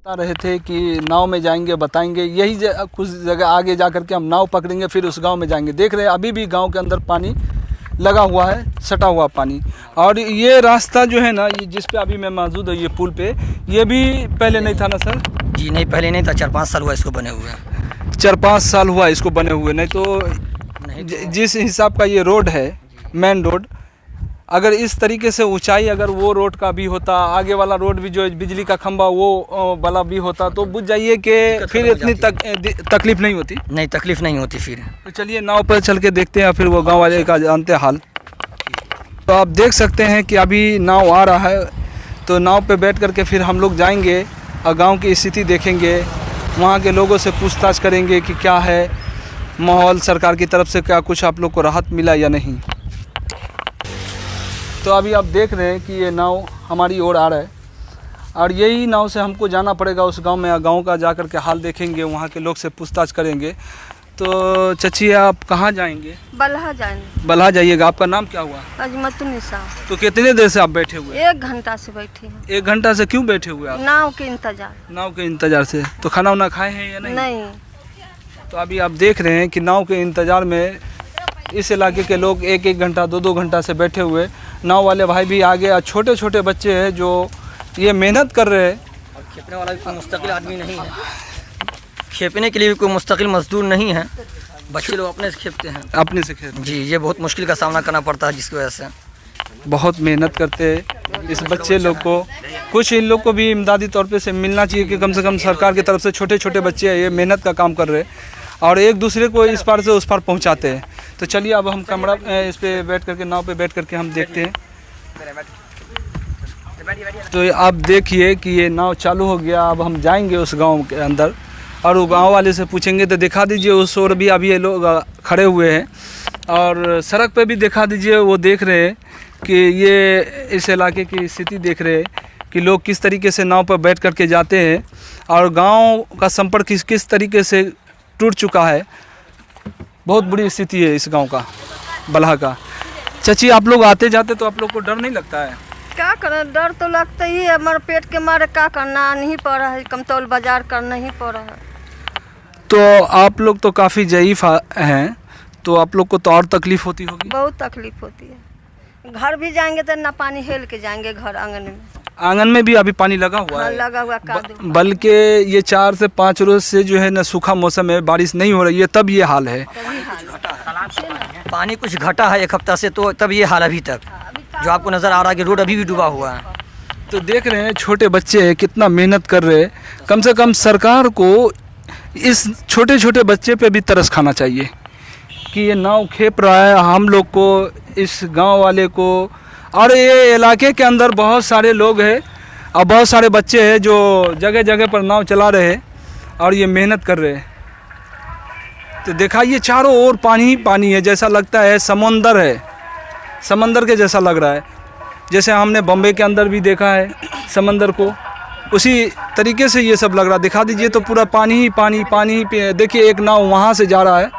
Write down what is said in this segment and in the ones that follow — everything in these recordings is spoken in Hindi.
बता रहे थे कि नाव में जाएंगे, बताएंगे यही कुछ जगह आगे जा कर के हम नाव पकड़ेंगे, फिर उस गांव में जाएंगे। देख रहे हैं अभी भी गांव के अंदर पानी लगा हुआ है, सटा हुआ पानी। और ये रास्ता जो है ना, ये जिस पे अभी मैं मौजूद हूँ, ये पुल पे, ये भी पहले नहीं था ना सर? जी नहीं, पहले नहीं था। 4-5 साल हुआ इसको बने हुए। 4-5 साल हुआ इसको बने हुए, नहीं तो जिस हिसाब का ये रोड है, मेन रोड, अगर इस तरीके से ऊंचाई अगर वो रोड का भी होता, आगे वाला रोड भी जो बिजली का खंभा वो वाला भी होता, तो बुझ जाइए कि फिर इतनी तकलीफ नहीं होती। नहीं, तकलीफ नहीं होती फिर। तो चलिए नाव पर चल के देखते हैं, फिर वो गांव वाले का जानते हैं हाल। तो आप देख सकते हैं कि अभी नाव आ रहा है, तो नाव पे बैठ करके फिर हम लोग जाएंगे और गांव की स्थिति देखेंगे, वहाँ के लोगों से पूछताछ करेंगे कि क्या है माहौल, सरकार की तरफ से क्या कुछ आप लोग को राहत मिला या नहीं। तो अभी आप देख रहे हैं कि ये नाव हमारी ओर आ रहा है और यही नाव से हमको जाना पड़ेगा उस गांव में। गांव का जा कर के हाल देखेंगे, वहाँ के लोग से पूछताछ करेंगे। तो चची आप कहाँ जाएंगे? बलहा जाएंगे। बलहा जाइएगा। आपका नाम क्या हुआ? अजमतुन्निसा। तो कितने देर से आप बैठे हुए? 1 घंटा से बैठे हैं। 1 घंटा से क्यों बैठे हुए आप? नाव के इंतजार। नाव के इंतजार से। तो खाना वाना खाए हैं या नहीं? नहीं। तो अभी आप देख रहे हैं कि नाव के इंतजार में इस इलाके के लोग 1-1 घंटा 2-2 घंटा से बैठे हुए। नाव वाले भाई भी आगे, और छोटे छोटे बच्चे हैं जो ये मेहनत कर रहे हैं। और खेपने वाला भी कोई मुस्तकिल आदमी नहीं है, खेपने के लिए भी कोई मुस्तकिल मजदूर नहीं है। बच्चे लोग अपने से खेपते हैं, अपने से खेत। जी, ये बहुत मुश्किल का सामना करना पड़ता है, जिसकी वजह से बहुत मेहनत करते हैं इस बच्चे लोग को। कुछ इन लोग को भी इमदादी तौर पे से मिलना चाहिए कि कम से कम सरकार की तरफ से छोटे छोटे बच्चे हैं, ये मेहनत का काम कर रहे हैं और एक दूसरे को इस पार से उस पार पहुंचाते हैं। तो चलिए अब हम कमरा इस पे बैठ करके, नाव पे बैठ करके हम देखते हैं। तो आप देखिए कि ये नाव चालू हो गया। अब हम जाएंगे उस गांव के अंदर और वो गांव वाले से पूछेंगे। तो दिखा दीजिए उस ओर भी अभी ये लोग खड़े हुए हैं और सड़क पे भी दिखा दीजिए। वो देख रहे हैं कि ये इस इलाके की स्थिति देख रहे हैं कि लोग किस तरीके से नाव पर बैठ करके जाते हैं और गांव का संपर्क किस तरीके से टूट चुका है। बहुत बुरी स्थिति है इस गांव का, बलहा का। चाची आप लोग आते जाते तो आप लोग को डर नहीं लगता है? क्या करें, डर तो लगता ही है, हमारे पेट के मारे क्या करना नहीं पड़ रहा है, कमतौल बाजार करना ही पड़ रहा है। तो आप लोग तो काफ़ी ज़ईफ़ हैं, तो आप लोग को तो और तकलीफ़ होती होगी? बहुत तकलीफ होती है। घर भी जाएंगे तो ना पानी हेल के जाएंगे घर आंगन में। आंगन में भी अभी पानी लगा हुआ हाँ, है? लगा हुआ कादू। बल्कि ये 4 से 5 रोज से जो है ना सूखा मौसम है, बारिश नहीं हो रही है, तब ये हाल है। पानी कुछ घटा है 1 हफ्ता से, तो तब ये हाल अभी तक जो आपको नज़र आ रहा है कि रोड अभी भी डूबा हुआ है। तो देख रहे हैं छोटे बच्चे कितना मेहनत कर रहे हैं। कम से कम सरकार को इस छोटे छोटे बच्चे पे भी तरस खाना चाहिए कि ये नाव खेप रहा है हम लोग को, इस गांव वाले को। और ये इलाके के अंदर बहुत सारे लोग हैं और बहुत सारे बच्चे हैं जो जगह जगह पर नाव चला रहे हैं और ये मेहनत कर रहे हैं। तो देखा, ये चारों ओर पानी ही पानी है, जैसा लगता है समंदर है, समंदर के जैसा लग रहा है। जैसे हमने बॉम्बे के अंदर भी देखा है समंदर को, उसी तरीके से ये सब लग रहा है। दिखा दीजिए तो पूरा पानी ही पानी, पानी ही। देखिए एक नाव वहाँ से जा रहा है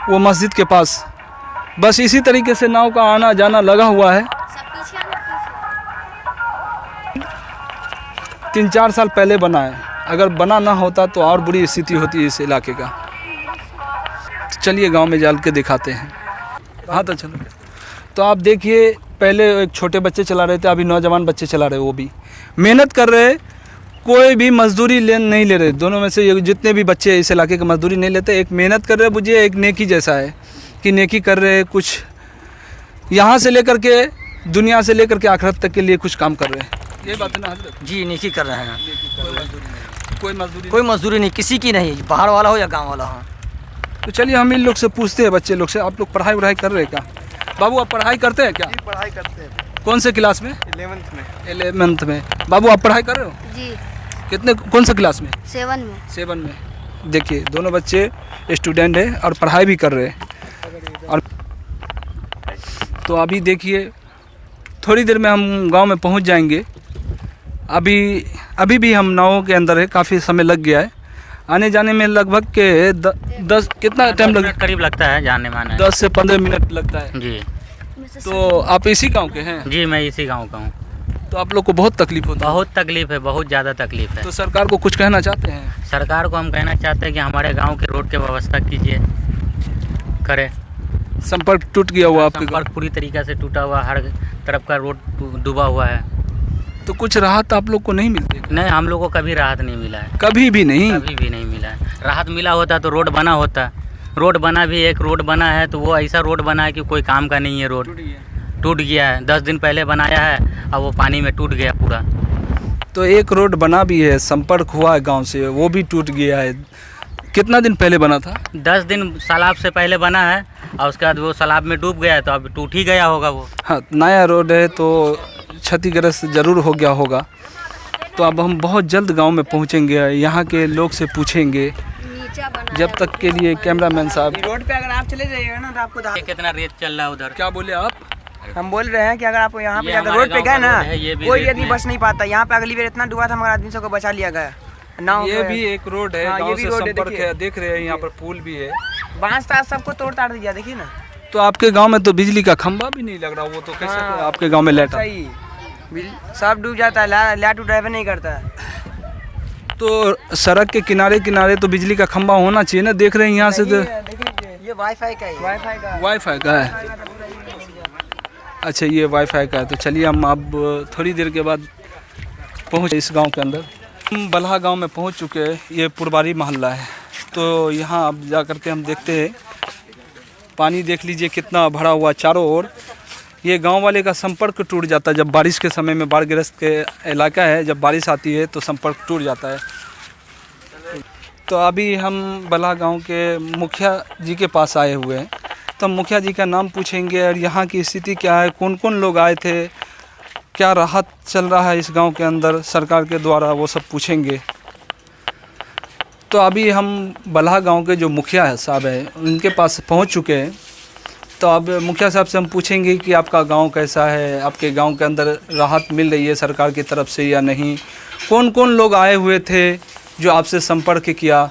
वो मस्जिद के पास। बस इसी तरीके से नाव का आना जाना लगा हुआ है। 3-4 साल पहले बना है, अगर बना ना होता तो और बुरी स्थिति होती इस इलाके का। चलिए गांव में जाल के दिखाते हैं। हाँ तो चलो। तो आप देखिए पहले एक छोटे बच्चे चला रहे थे, अभी नौजवान बच्चे चला रहे, वो भी मेहनत कर रहे, कोई भी मजदूरी नहीं ले रहे। दोनों में से जितने भी बच्चे इस इलाके के मजदूरी नहीं लेते, एक मेहनत कर रहे, बुझिए एक नेकी जैसा है कि नेकी कर रहे, कुछ यहाँ से लेकर के दुनिया से लेकर के आखिरत तक के लिए कुछ काम कर रहे हैं। ये बात है ना हजरत? जी, नेकी कर रहे हैं। कोई मजदूरी नहीं, किसी की नहीं, बाहर वाला हो या गाँव वाला हो। तो चलिए हम इन लोग से पूछते हैं, बच्चे लोग से, आप लोग पढ़ाई वढ़ाई कर रहे हैं क्या? बाबू आप पढ़ाई करते हैं क्या? जी, पढ़ाई करते हैं। कौन से क्लास में? 11th में। 11th में। बाबू आप पढ़ाई कर रहे हो? जी। कितने, कौन सा क्लास में? 7 में। 7 में। देखिए दोनों बच्चे स्टूडेंट हैं और पढ़ाई भी कर रहे हैं। और तो अभी देखिए थोड़ी देर में हम गांव में पहुंच जाएंगे। अभी भी हम नावों के अंदर है, काफ़ी समय लग गया है आने जाने में। लगभग के 10 कितना टाइम लग करीब लगता है जाने में, 10 से 15 मिनट लगता है जी। तो आप इसी गांव के हैं? जी मैं इसी गांव का हूँ। तो आप लोग को बहुत तकलीफ होती है। बहुत तकलीफ है, बहुत ज़्यादा तकलीफ है। तो सरकार को कुछ कहना चाहते हैं? सरकार को हम कहना चाहते हैं कि हमारे गांव के रोड की व्यवस्था कीजिए, करें। संपर्क टूट गया हुआ आपके गाँव? संपर्क पूरी तरीक़े से टूटा हुआ, हर तरफ का रोड डूबा हुआ है। तो कुछ राहत आप लोग को नहीं मिलती? नहीं, हम लोग को कभी राहत नहीं मिला है, कभी भी नहीं? कभी भी नहीं मिला है। राहत मिला होता तो रोड बना होता। रोड बना भी, एक रोड बना है तो वो ऐसा रोड बना है कि कोई काम का नहीं है। रोड टूट गया है, 10 दिन पहले बनाया है, अब वो पानी में टूट गया पूरा। तो एक रोड बना भी है, संपर्क हुआ है गांव से, वो भी टूट गया है। कितना दिन पहले बना था? 10 दिन तालाब से पहले बना है और उसके बाद वो तालाब में डूब गया है, तो अब टूट ही गया होगा वो। हाँ, नया रोड है तो क्षतिग्रस्त ज़रूर हो गया होगा। तो अब हम बहुत जल्द गांव में पहुंचेंगे, यहाँ के लोग से पूछेंगे। जब तक के लिए कैमरामैन साहब। रोड पे अगर आप चले जाइएगा ना तो आपको कितना रेत चल रहा है उधर। क्या बोले आप? हम बोल रहे हैं कि अगर आप यहाँ पे ये अगर हमारे रोड पे गाँव गए का ना, रोड है, ये भी कोई रेत आदमी में। बच नहीं पाता। यहाँ पे अगली बार इतना डूबा था मगर आदमी सबको बचा लिया गया। नाव ये पे- भी एक रोड है, हाँ, ये गांव भी से रोड है, संपर्क देखिए। है। देख रहे हैं यहाँ पर पुल भी है। बांस तास सबको तोड़ ताड़ दिया, देखिए ना। तो आपके गांव में तो बिजली का खंभा भी नहीं लग रहा, वो तो कैसे हाँ, आपके गांव में लाइट? सही सब डूब जाता है, लाइट ड्राइवर नहीं करता है। तो सड़क के किनारे किनारे तो बिजली का खंभा होना चाहिए ना। देख रहे हैं यहाँ से तो ये वाईफाई का है, वाईफाई का वाईफाई का है। अच्छा, ये वाईफाई का है। तो चलिए हम अब थोड़ी देर के बाद पहुँच इस गांव के अंदर। हम बल्हा गांव में पहुँच चुके हैं। ये पुरबारी मोहल्ला है। तो यहाँ अब जा कर के हम देखते हैं। पानी देख लीजिए कितना भरा हुआ चारों ओर। ये गांव वाले का संपर्क टूट जाता है जब बारिश के समय में। बाढ़ग्रस्त के इलाका है, जब बारिश आती है तो संपर्क टूट जाता है। तो अभी हम बल्हा गांव के मुखिया जी के पास आए हुए हैं। तो मुखिया जी का नाम पूछेंगे और यहाँ की स्थिति क्या है, कौन कौन लोग आए थे, क्या राहत चल रहा है इस गांव के अंदर सरकार के द्वारा, वो सब पूछेंगे। तो अभी हम बल्हा गांव के जो मुखिया है साहब हैं, उनके पास पहुंच चुके हैं। तो अब मुखिया साहब से हम पूछेंगे कि आपका गांव कैसा है, आपके गांव के अंदर राहत मिल रही है सरकार की तरफ से या नहीं, कौन कौन लोग आए हुए थे जो आपसे संपर्क किया।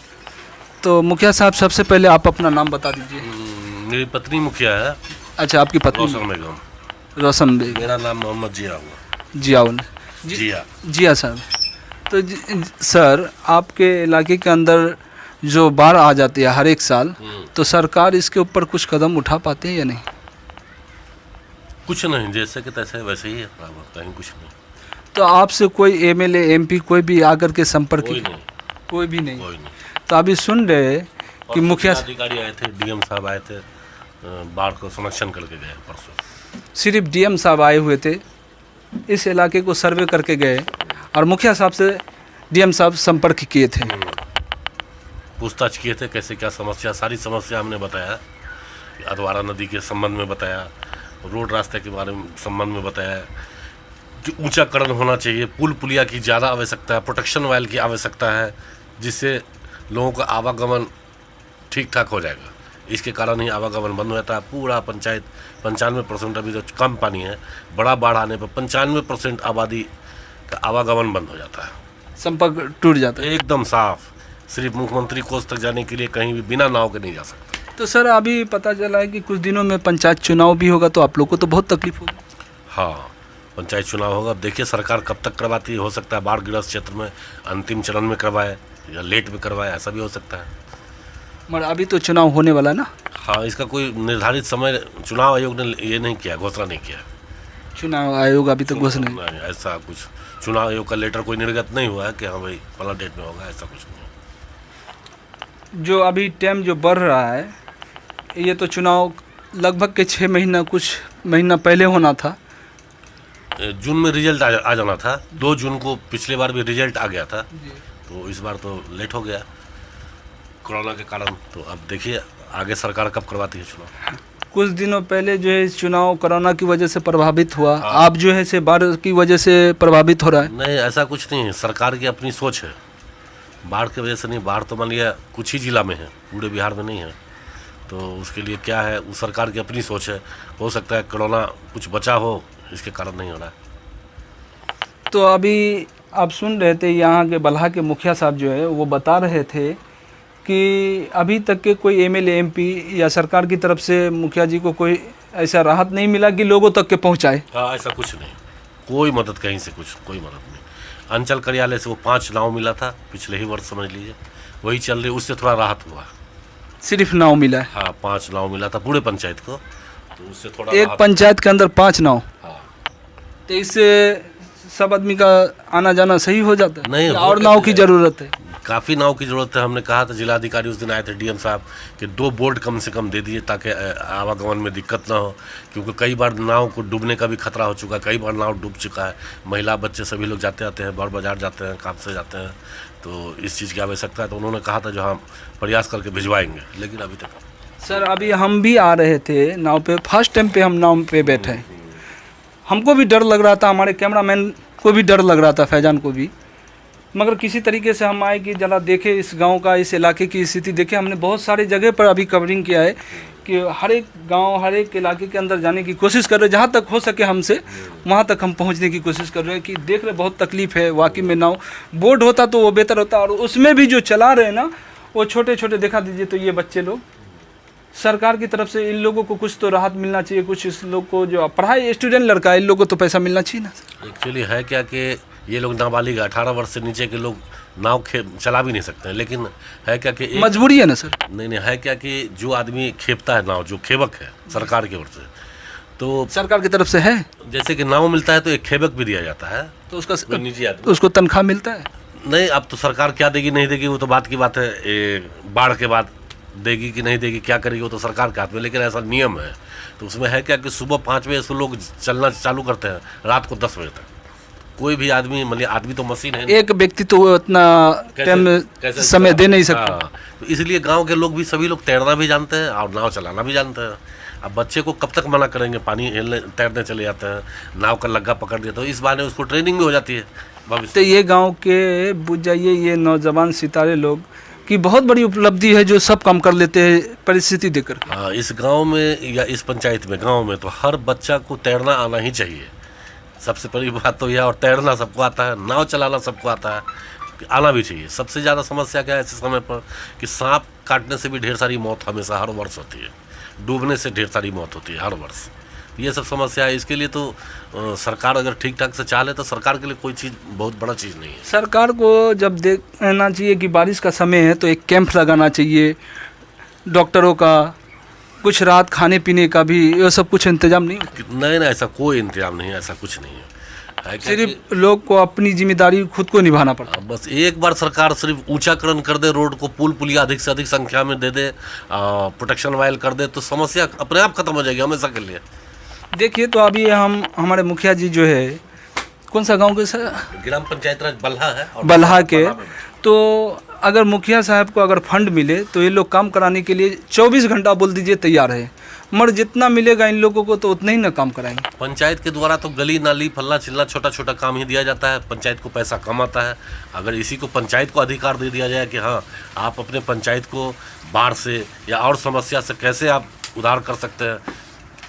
तो मुखिया साहब सबसे पहले आप अपना नाम बता दीजिए। मेरी पत्नी मुखिया है, अच्छा, आपकी पत्नी? रोशन बेगम। रोशन बेगम। मेरा नाम मोहम्मद जिया हुआ। जियाउल जिया। जिया साहब। तो सर, आपके इलाके के अंदर जो बाढ़ आ जाती है हर एक साल, तो सरकार इसके ऊपर कुछ कदम उठा पाते हैं या नहीं? कुछ नहीं, जैसे कि तैसे वैसे ही है, कहीं कुछ नहीं। तो आपसे कोई एमएलए एमपी कोई भी आकर के संपर्क कोई नहीं, कोई भी नहीं? कोई नहीं। तो अभी सुन रहे कि और मुखिया अधिकारी आए थे, डीएम साहब आए थे, बाढ़ को संरक्षण करके गए परसों। सिर्फ डीएम साहब आए हुए थे, इस इलाके को सर्वे करके गए और मुखिया साहब से डीएम साहब संपर्क किए थे। पूछताछ किए थे कैसे क्या समस्या, सारी समस्या हमने बताया। अधवारा नदी के संबंध में बताया, रोड रास्ते के बारे में संबंध में बताया कि ऊंचाकरण होना चाहिए, पुल पुलिया की ज़्यादा आवश्यकता है, प्रोटेक्शन वायल की आवश्यकता है, जिससे लोगों का आवागमन ठीक ठाक हो जाएगा। इसके कारण ही आवागमन बंद हो जाता है। पूरा पंचायत 95% अभी तो कम पानी है, बड़ा बाढ़ आने पर 95% आबादी का आवागमन बंद हो जाता है, संपर्क टूट जाता है। एकदम साफ। सिर्फ मुख्यमंत्री कोष तक जाने के लिए कहीं भी बिना नाव के नहीं जा सकते। तो सर, अभी पता चला है कि कुछ दिनों में पंचायत चुनाव भी होगा, तो आप लोग को तो बहुत तकलीफ होगी। हाँ, पंचायत चुनाव होगा। अब देखिए सरकार कब तक करवाती है। हो सकता है बाढ़ग्रस्त क्षेत्र में अंतिम चरण में करवाए या लेट में करवाए, ऐसा भी हो सकता है। मगर अभी तो चुनाव होने वाला है ना? हाँ, इसका कोई निर्धारित समय चुनाव आयोग ने ये नहीं किया, घोषणा नहीं किया। चुनाव आयोग अभी तक घोषणा नहीं। नहीं, ऐसा कुछ चुनाव आयोग का लेटर कोई निर्गत नहीं हुआ है कि हाँ भाई फला डेट में होगा, ऐसा कुछ नहीं। जो अभी टाइम जो बढ़ रहा है, ये तो चुनाव लगभग के 6 महीना कुछ महीना पहले होना था। जून में रिजल्ट आ जाना था। 2 जून को पिछले बार भी रिजल्ट आ गया था, तो इस बार तो लेट हो गया कोरोना के कारण। तो अब देखिए आगे सरकार कब करवाती है चुनाव। कुछ दिनों पहले जो है चुनाव कोरोना की वजह से प्रभावित हुआ, आप जो है से बाढ़ की वजह से प्रभावित हो रहा है। नहीं, ऐसा कुछ नहीं है, सरकार की अपनी सोच है। बाढ़ की वजह से नहीं, बाढ़ तो मान लिया कुछ ही जिला में है, पूरे बिहार में नहीं है। तो उसके लिए क्या है, वो सरकार की अपनी सोच है। हो सकता है कोरोना कुछ बचा हो, इसके कारण नहीं हो रहा है। तो अभी आप सुन रहे थे यहाँ के बल्हा के मुखिया साहब जो है वो बता रहे थे कि अभी तक के कोई एमएलए एमपी या सरकार की तरफ से मुखिया जी को कोई ऐसा राहत नहीं मिला कि लोगों तक के पहुँचाए। हाँ, ऐसा कुछ नहीं। कोई मदद कहीं से कुछ, कोई मदद नहीं। अंचल कार्यालय से वो 5 नाव मिला था पिछले ही वर्ष, समझ लीजिए वही चल रही, उससे थोड़ा राहत हुआ। सिर्फ नाव मिला है? हाँ, 5 नाव मिला था पूरे पंचायत को, तो उससे थोड़ा एक राहत। पंचायत के अंदर 5 नाव? हाँ। तो इससे सब आदमी का आना जाना सही हो जाता है? नहीं, या हो और नाव की जाता है। ज़रूरत है? काफ़ी नाव की ज़रूरत है। हमने कहा था, जिलाधिकारी उस दिन आए थे, डीएम साहब, कि 2 बोट कम से कम दे दीजिए ताकि आवागमन में दिक्कत ना हो, क्योंकि कई बार नाव को डूबने का भी खतरा हो चुका है, कई बार नाव डूब चुका है। महिला बच्चे सभी लोग जाते आते हैं, बड़ बाजार जाते हैं, काम से जाते हैं, तो इस चीज़ की आवश्यकता है। तो उन्होंने कहा था जो हम प्रयास करके भिजवाएंगे, लेकिन अभी तक। सर अभी हम भी आ रहे थे नाव पे, फर्स्ट टाइम पे हम नाव पे बैठे हैं, हमको भी डर लग रहा था, हमारे कैमरामैन को भी डर लग रहा था, फैजान को भी, मगर किसी तरीके से हम आए कि जरा देखे इस गांव का, इस इलाके की स्थिति देखे। हमने बहुत सारी जगह पर अभी कवरिंग किया है कि हर एक गांव, हर एक इलाके के अंदर जाने की कोशिश कर रहे हैं, जहाँ तक हो सके हमसे वहाँ तक हम पहुँचने की कोशिश कर रहे हैं कि देख रहे बहुत तकलीफ़ है वाकई में। नाव बोट होता तो वो बेहतर होता, और उसमें भी जो चला रहे हैं ना वो छोटे छोटे, दिखा दीजिए तो ये बच्चे लोग, सरकार की तरफ से इन लोगों को कुछ तो राहत मिलना चाहिए, कुछ इस लोग को जो पढ़ाई स्टूडेंट लड़का है इन लोगों को तो पैसा मिलना चाहिए ना। एक्चुअली है क्या कि ये लोग नाबालिग 18 वर्ष से नीचे के लोग नाव चला भी नहीं सकते हैं, लेकिन है क्या कि मजबूरी है ना सर? नहीं, है क्या कि जो आदमी खेपता है नाव, जो खेवक है सरकार की ओर से, तो सरकार की तरफ से है, जैसे कि नाव मिलता है तो एक खेवक भी दिया जाता है, तो उसका कोई निजी आदमी। उसको तनख्वाह मिलता है? नहीं, अब तो सरकार क्या देगी नहीं देगी वो तो बात की बात है, बाढ़ के बाद देगी कि नहीं देगी, क्या करेगी वो तो सरकार के हाथ में, लेकिन ऐसा नियम है। तो उसमें है क्या कि सुबह 5 बजे से लोग चलना चालू करते हैं, रात को 10 बजे तक। कोई भी आदमी, मतलब आदमी तो मशीन है, एक व्यक्ति तो उतना टाइम समय दे नहीं सकता। हाँ, तो इसलिए गांव के लोग भी, सभी लोग तैरना भी जानते हैं और नाव चलाना भी जानते हैं। अब बच्चे को कब तक मना करेंगे, पानी हिलने तैरने चले जाते हैं, नाव का लग्गा पकड़ दिया, तो इस बहाने उसको ट्रेनिंग भी हो जाती है भविष्य। तो ये गांव के बुझ जाइए, ये नौजवान सितारे लोग की बहुत बड़ी उपलब्धि है जो सब काम कर लेते हैं परिस्थिति देकर। हाँ, इस गांव में या इस पंचायत में, गांव में तो हर बच्चा को तैरना आना ही चाहिए, सबसे बड़ी बात तो यह। और तैरना सबको आता है, नाव चलाना सबको आता है, आना भी चाहिए। सबसे ज़्यादा समस्या क्या है ऐसे समय पर कि सांप काटने से भी ढेर सारी मौत हमेशा हर वर्ष होती है, डूबने से ढेर सारी मौत होती है हर वर्ष। ये सब समस्या है। इसके लिए तो सरकार अगर ठीक ठाक से चाह ले तो सरकार के लिए कोई चीज़ बहुत बड़ा चीज़ नहीं है। सरकार को जब देखना चाहिए कि बारिश का समय है तो एक कैंप लगाना चाहिए, डॉक्टरों का कुछ रात खाने पीने का भी, ये सब कुछ इंतजाम नहीं? नहीं, ऐसा कोई इंतजाम नहीं है, ऐसा कुछ नहीं है। सिर्फ लोग को अपनी जिम्मेदारी खुद को निभाना पड़ता है। बस एक बार सरकार सिर्फ ऊंचाकरण कर दे, रोड को पुल पुलिया अधिक से अधिक संख्या में दे दे, प्रोटेक्शन वायल कर दे, तो समस्या अपने आप खत्म हो जाएगी हमेशा के लिए। देखिए तो अभी हमारे मुखिया जी जो है, कौन सा गांव के सर? ग्राम पंचायत राज बल्हा है, और बल्हा के। तो अगर मुखिया साहब को अगर फंड मिले तो ये लोग काम कराने के लिए 24 घंटा बोल दीजिए तैयार है, मगर जितना मिलेगा इन लोगों को तो उतना ही ना काम कराएंगे। पंचायत के द्वारा तो गली नाली फल्ला चिल्ला छोटा छोटा काम ही दिया जाता है, पंचायत को पैसा कम आता है। अगर इसी को पंचायत को अधिकार दे दिया जाए कि हाँ, आप अपने पंचायत को बाढ़ से या और समस्या से कैसे आप उधार कर सकते हैं,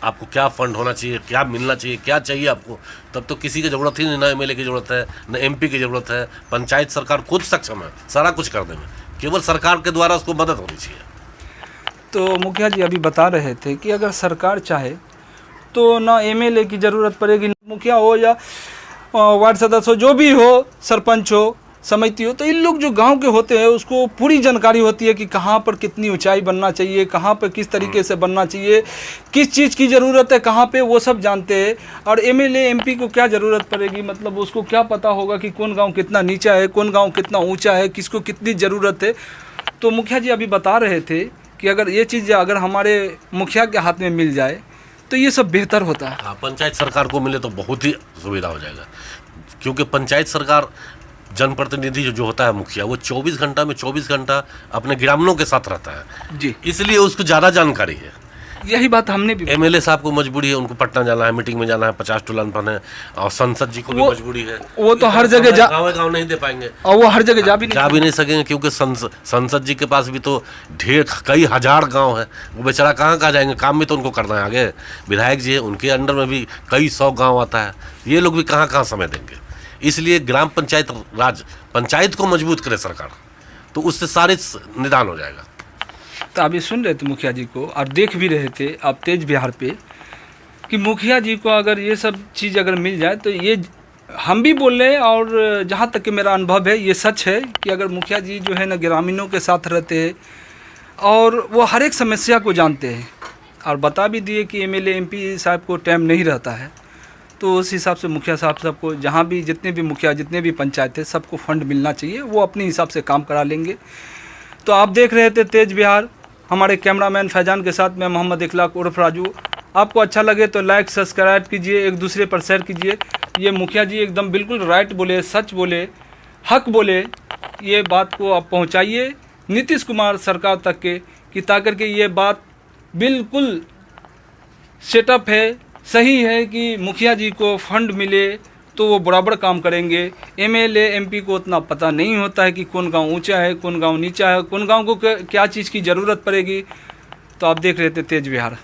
आपको क्या फंड होना चाहिए, क्या मिलना चाहिए, क्या चाहिए आपको, तब तो किसी की ज़रूरत ही नहीं, ना एमएलए की ज़रूरत है, ना एमपी की ज़रूरत है। पंचायत सरकार खुद सक्षम है सारा कुछ करने में, केवल सरकार के द्वारा उसको मदद होनी चाहिए। तो मुखिया जी अभी बता रहे थे कि अगर सरकार चाहे तो ना एमएलए की ज़रूरत पड़ेगी, मुखिया हो या वार्ड सदस्य हो, जो भी हो, सरपंच हो, समिति हो, तो इन लोग जो गांव के होते हैं उसको पूरी जानकारी होती है कि कहाँ पर कितनी ऊंचाई बनना चाहिए, कहाँ पर किस तरीके से बनना चाहिए, किस चीज़ की ज़रूरत है कहाँ पे, वो सब जानते हैं। और एमएलए एमपी को क्या ज़रूरत पड़ेगी, मतलब उसको क्या पता होगा कि कौन गांव कितना नीचा है, कौन गांव कितना ऊंचा है, किसको कितनी ज़रूरत है। तो मुखिया जी अभी बता रहे थे कि अगर ये चीज़ अगर हमारे मुखिया के हाथ में मिल जाए तो ये सब बेहतर होता है। हाँ, पंचायत सरकार को मिले तो बहुत ही सुविधा हो जाएगा, क्योंकि पंचायत सरकार जनप्रतिनिधि जो होता है मुखिया, वो 24 घंटा में 24 घंटा अपने ग्रामीणों के साथ रहता है जी, इसलिए उसको ज़्यादा जानकारी है। यही बात हमने भी। एमएलए साहब को मजबूरी है, उनको पटना जाना है, मीटिंग में जाना है, 50 टुलन है, और संसद जी को भी मजबूरी है, वो तो हर जगह गाँव नहीं दे पाएंगे, और वो हर जगह जा भी नहीं सकेंगे, क्योंकि संसद जी के पास भी तो ढेर कई हजार गांव है, वो बेचारा कहाँ जाएंगे, काम भी तो उनको करना है आगे। विधायक जी है, उनके अंडर में भी कई 100 गाँव आता है, ये लोग भी कहाँ समय देंगे। इसलिए ग्राम पंचायत राज पंचायत को मजबूत करे सरकार, तो उससे सारे निदान हो जाएगा। तो अभी सुन रहे थे मुखिया जी को और देख भी रहे थे आप तेज बिहार पे, कि मुखिया जी को अगर ये सब चीज़ अगर मिल जाए तो ये हम भी बोल रहे हैं, और जहाँ तक कि मेरा अनुभव है ये सच है कि अगर मुखिया जी जो है ना ग्रामीणों के साथ रहते हैं और वो हर एक समस्या को जानते हैं, और बता भी दिए कि एमएलए एमपी साहब को टाइम नहीं रहता है, तो उस हिसाब से मुखिया साहब सबको जहाँ भी जितने भी मुखिया जितने भी पंचायत है सबको फंड मिलना चाहिए, वो अपने हिसाब से काम करा लेंगे। तो आप देख रहे थे तेज बिहार, हमारे कैमरामैन फैजान के साथ मैं मोहम्मद इखलाक उर्फ राजू। आपको अच्छा लगे तो लाइक सब्सक्राइब कीजिए, एक दूसरे पर शेयर कीजिए। ये मुखिया जी एकदम बिल्कुल राइट बोले, सच बोले, हक बोले, ये बात को आप पहुंचाइए नीतीश कुमार सरकार तक के, कि ताकर के ये बात बिल्कुल सेटअप है, सही है कि मुखिया जी को फंड मिले तो वो बराबर काम करेंगे। एमएलए एमपी को उतना पता नहीं होता है कि कौन गांव ऊंचा है, कौन गांव नीचा है, कौन गांव को क्या चीज़ की ज़रूरत पड़ेगी। तो आप देख रहे थे तेज बिहार।